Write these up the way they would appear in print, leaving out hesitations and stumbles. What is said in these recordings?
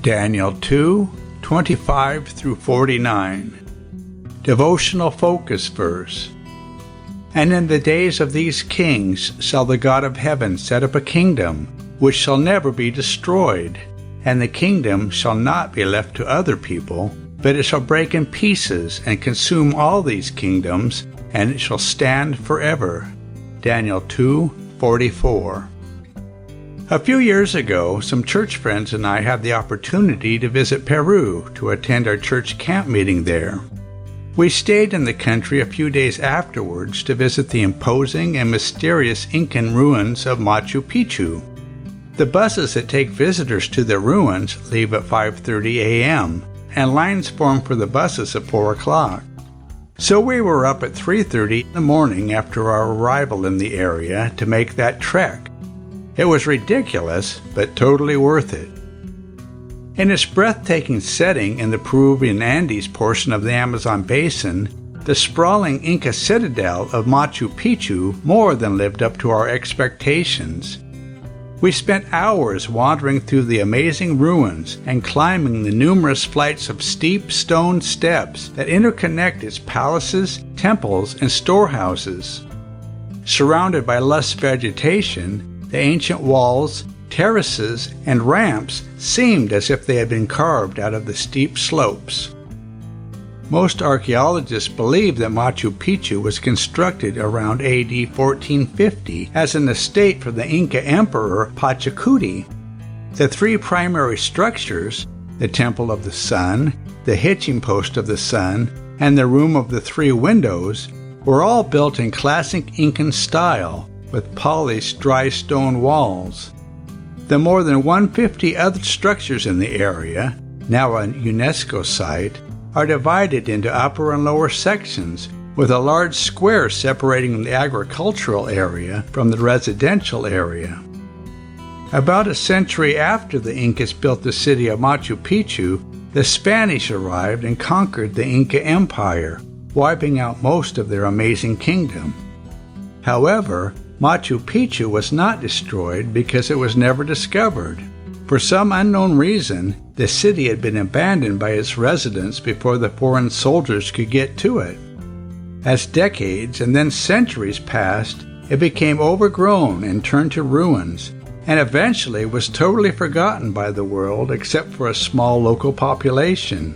Daniel 2:25 through 49. Devotional focus verse. And in the days of these kings shall the God of heaven set up a kingdom, which shall never be destroyed, and the kingdom shall not be left to other people, but it shall break in pieces and consume all these kingdoms, and it shall stand forever. Daniel 2:44. A few years ago, some church friends and I had the opportunity to visit Peru to attend our church camp meeting there. We stayed in the country a few days afterwards to visit the imposing and mysterious Incan ruins of Machu Picchu. The buses that take visitors to the ruins leave at 5:30 a.m., and lines form for the buses at 4 o'clock. So we were up at 3:30 in the morning after our arrival in the area to make that trek. It was ridiculous, but totally worth it. In its breathtaking setting in the Peruvian Andes portion of the Amazon basin, the sprawling Inca citadel of Machu Picchu more than lived up to our expectations. We spent hours wandering through the amazing ruins and climbing the numerous flights of steep stone steps that interconnect its palaces, temples, and storehouses. Surrounded by lush vegetation, the ancient walls, terraces, and ramps seemed as if they had been carved out of the steep slopes. Most archaeologists believe that Machu Picchu was constructed around AD 1450 as an estate for the Inca emperor Pachacuti. The three primary structures, the Temple of the Sun, the Hitching Post of the Sun, and the Room of the Three Windows, were all built in classic Incan style, with polished drystone walls. The more than 150 other structures in the area, now a UNESCO site, are divided into upper and lower sections, with a large square separating the agricultural area from the residential area. About a century after the Incas built the city of Machu Picchu, the Spanish arrived and conquered the Inca Empire, wiping out most of their amazing kingdom. However, Machu Picchu was not destroyed because it was never discovered. For some unknown reason, the city had been abandoned by its residents before the foreign soldiers could get to it. As decades and then centuries passed, it became overgrown and turned to ruins, and eventually was totally forgotten by the world except for a small local population.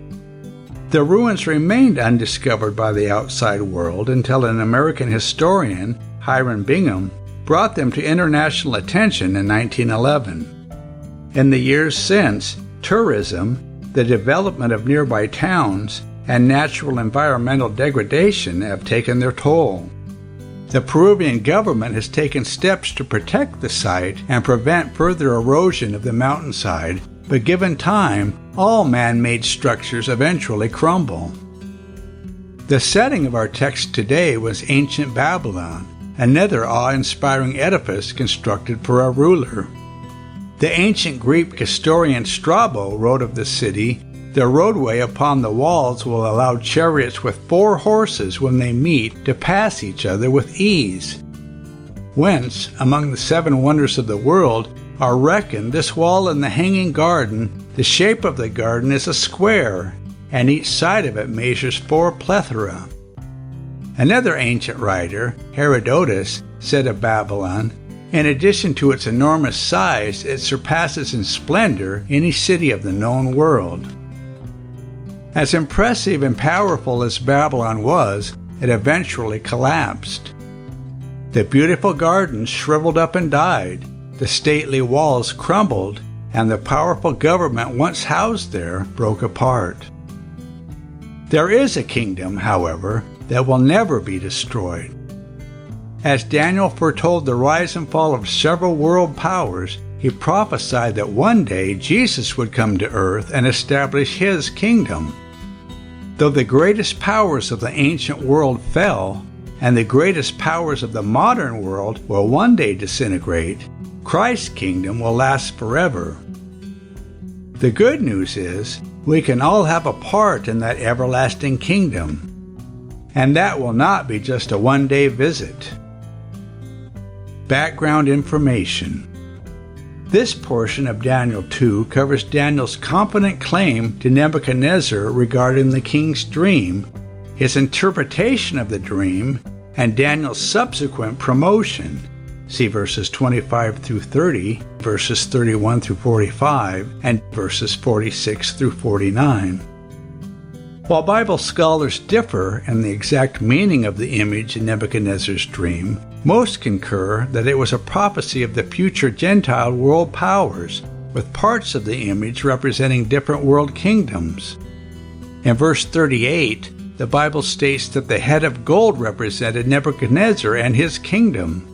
The ruins remained undiscovered by the outside world until an American historian, Hiram Bingham, brought them to international attention in 1911. In the years since, tourism, the development of nearby towns, and natural environmental degradation have taken their toll. The Peruvian government has taken steps to protect the site and prevent further erosion of the mountainside, but given time, all man-made structures eventually crumble. The setting of our text today was ancient Babylon, another awe-inspiring edifice constructed for a ruler. The ancient Greek historian Strabo wrote of the city, "The roadway upon the walls will allow chariots with 4 horses when they meet to pass each other with ease." Whence, among the 7 wonders of the world, are reckoned this wall and the hanging garden. The shape of the garden is a square, and each side of it measures 4 plethora. Another ancient writer, Herodotus, said of Babylon, "In addition to its enormous size, it surpasses in splendor any city of the known world." As impressive and powerful as Babylon was, it eventually collapsed. The beautiful gardens shriveled up and died, the stately walls crumbled, and the powerful government once housed there broke apart. There is a kingdom, however, that will never be destroyed. As Daniel foretold the rise and fall of several world powers, he prophesied that one day Jesus would come to earth and establish his kingdom. Though the greatest powers of the ancient world fell, and the greatest powers of the modern world will one day disintegrate, Christ's kingdom will last forever. The good news is, we can all have a part in that everlasting kingdom. And that will not be just a one-day visit. Background information. This portion of Daniel 2 covers Daniel's confident claim to Nebuchadnezzar regarding the king's dream, his interpretation of the dream, and Daniel's subsequent promotion. See verses 25 through 30, verses 31 through 45, and verses 46 through 49. While Bible scholars differ in the exact meaning of the image in Nebuchadnezzar's dream, most concur that it was a prophecy of the future Gentile world powers, with parts of the image representing different world kingdoms. In verse 38, the Bible states that the head of gold represented Nebuchadnezzar and his kingdom.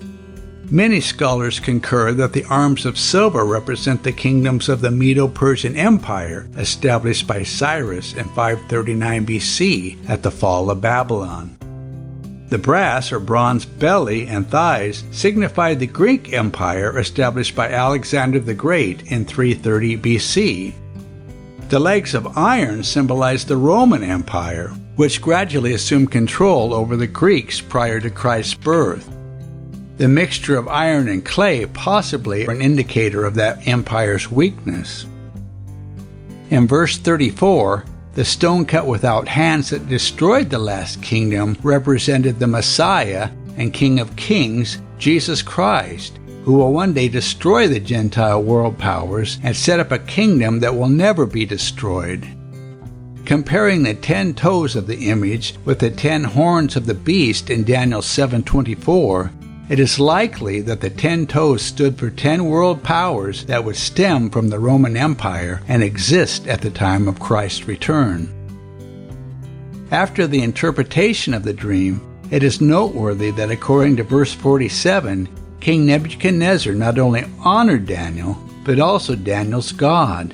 Many scholars concur that the arms of silver represent the kingdoms of the Medo-Persian Empire, established by Cyrus in 539 BC at the fall of Babylon. The brass or bronze belly and thighs signify the Greek Empire established by Alexander the Great in 330 BC. The legs of iron symbolize the Roman Empire, which gradually assumed control over the Greeks prior to Christ's birth. The mixture of iron and clay possibly an indicator of that empire's weakness. In verse 34, the stone cut without hands that destroyed the last kingdom represented the Messiah and King of Kings, Jesus Christ, who will one day destroy the Gentile world powers and set up a kingdom that will never be destroyed. Comparing the 10 toes of the image with the 10 horns of the beast in Daniel 7:24, it is likely that the 10 toes stood for 10 world powers that would stem from the Roman Empire and exist at the time of Christ's return. After the interpretation of the dream, it is noteworthy that according to verse 47, King Nebuchadnezzar not only honored Daniel, but also Daniel's God.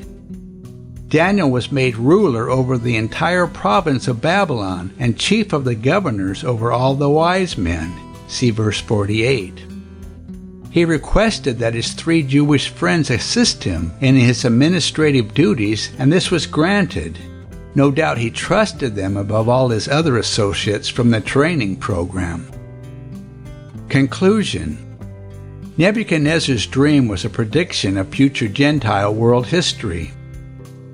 Daniel was made ruler over the entire province of Babylon and chief of the governors over all the wise men. See verse 48. He requested that his 3 Jewish friends assist him in his administrative duties, and this was granted. No doubt he trusted them above all his other associates from the training program. Conclusion. Nebuchadnezzar's dream was a prediction of future Gentile world history.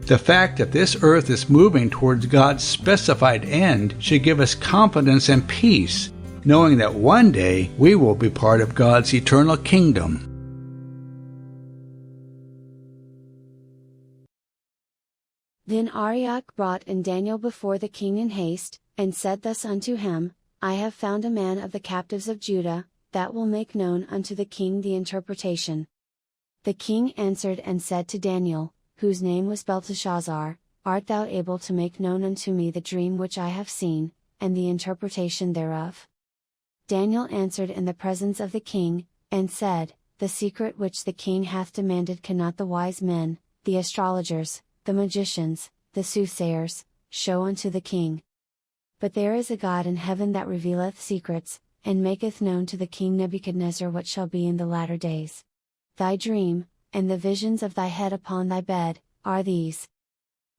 The fact that this earth is moving towards God's specified end should give us confidence and peace, knowing that one day we will be part of God's eternal kingdom. Then Arioch brought in Daniel before the king in haste, and said thus unto him, I have found a man of the captives of Judah, that will make known unto the king the interpretation. The king answered and said to Daniel, whose name was Belteshazzar, Art thou able to make known unto me the dream which I have seen, and the interpretation thereof? Daniel answered in the presence of the king, and said, The secret which the king hath demanded cannot the wise men, the astrologers, the magicians, the soothsayers, show unto the king. But there is a God in heaven that revealeth secrets, and maketh known to the king Nebuchadnezzar what shall be in the latter days. Thy dream, and the visions of thy head upon thy bed, are these.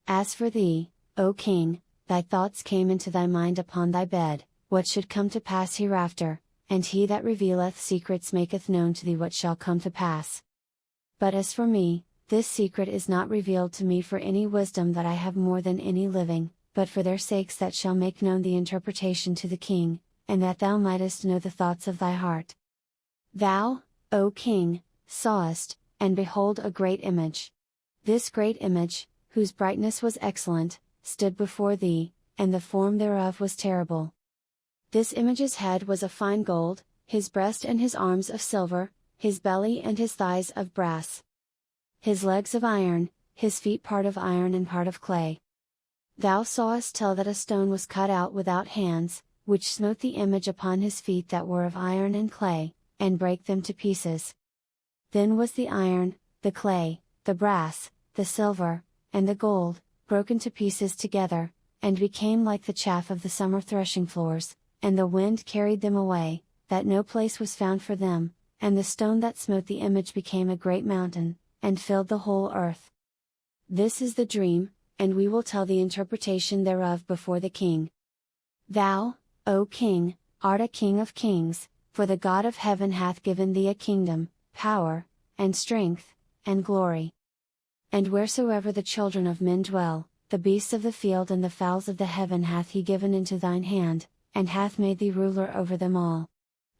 As for thee, O king, thy thoughts came into thy mind upon thy bed, what should come to pass hereafter, and he that revealeth secrets maketh known to thee what shall come to pass. But as for me, this secret is not revealed to me for any wisdom that I have more than any living, but for their sakes that shall make known the interpretation to the king, and that thou mightest know the thoughts of thy heart. Thou, O king, sawest, and behold a great image. This great image, whose brightness was excellent, stood before thee, and the form thereof was terrible. This image's head was of fine gold, his breast and his arms of silver, his belly and his thighs of brass. His legs of iron, his feet part of iron and part of clay. Thou sawest till that a stone was cut out without hands, which smote the image upon his feet that were of iron and clay, and brake them to pieces. Then was the iron, the clay, the brass, the silver, and the gold, broken to pieces together, and became like the chaff of the summer threshing floors, and the wind carried them away, that no place was found for them, and the stone that smote the image became a great mountain, and filled the whole earth. This is the dream, and we will tell the interpretation thereof before the king. Thou, O king, art a king of kings, for the God of heaven hath given thee a kingdom, power, and strength, and glory. And wheresoever the children of men dwell, the beasts of the field and the fowls of the heaven hath he given into thine hand, and hath made thee ruler over them all.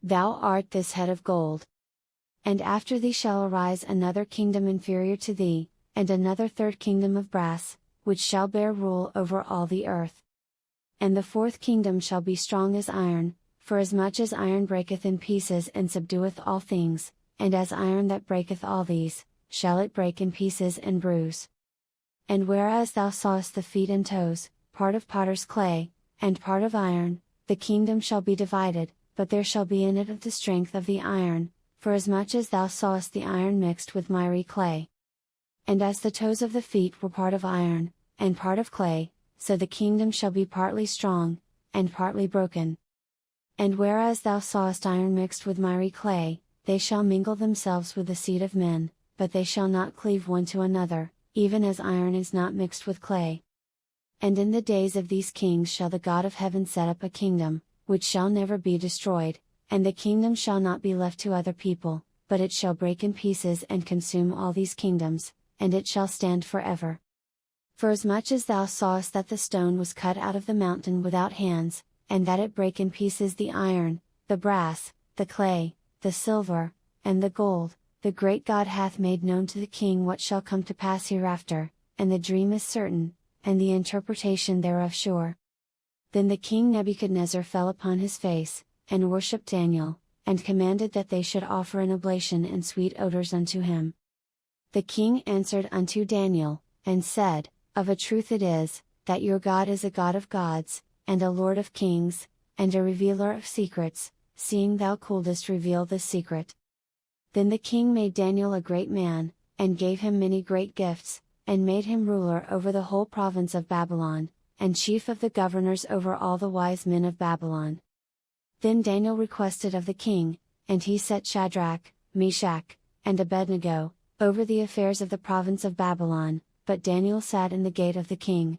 Thou art this head of gold. And after thee shall arise another kingdom inferior to thee, and another third kingdom of brass, which shall bear rule over all the earth. And the fourth kingdom shall be strong as iron, for as much as iron breaketh in pieces and subdueth all things, and as iron that breaketh all these, shall it break in pieces and bruise. And whereas thou sawest the feet and toes, part of potter's clay, and part of iron, the kingdom shall be divided, but there shall be in it of the strength of the iron, for as much as thou sawest the iron mixed with miry clay. And as the toes of the feet were part of iron, and part of clay, so the kingdom shall be partly strong, and partly broken. And whereas thou sawest iron mixed with miry clay, they shall mingle themselves with the seed of men, but they shall not cleave one to another, even as iron is not mixed with clay. And in the days of these kings shall the God of heaven set up a kingdom, which shall never be destroyed, and the kingdom shall not be left to other people, but it shall break in pieces and consume all these kingdoms, and it shall stand forever. For as much as thou sawest that the stone was cut out of the mountain without hands, and that it brake in pieces the iron, the brass, the clay, the silver, and the gold, the great God hath made known to the king what shall come to pass hereafter, and the dream is certain, and the interpretation thereof sure. Then the king Nebuchadnezzar fell upon his face, and worshipped Daniel, and commanded that they should offer an oblation and sweet odors unto him. The king answered unto Daniel, and said, Of a truth it is, that your God is a God of gods, and a Lord of kings, and a revealer of secrets, seeing thou couldest reveal this secret. Then the king made Daniel a great man, and gave him many great gifts, and made him ruler over the whole province of Babylon, and chief of the governors over all the wise men of Babylon. Then Daniel requested of the king, and he set Shadrach, Meshach, and Abednego, over the affairs of the province of Babylon, but Daniel sat in the gate of the king.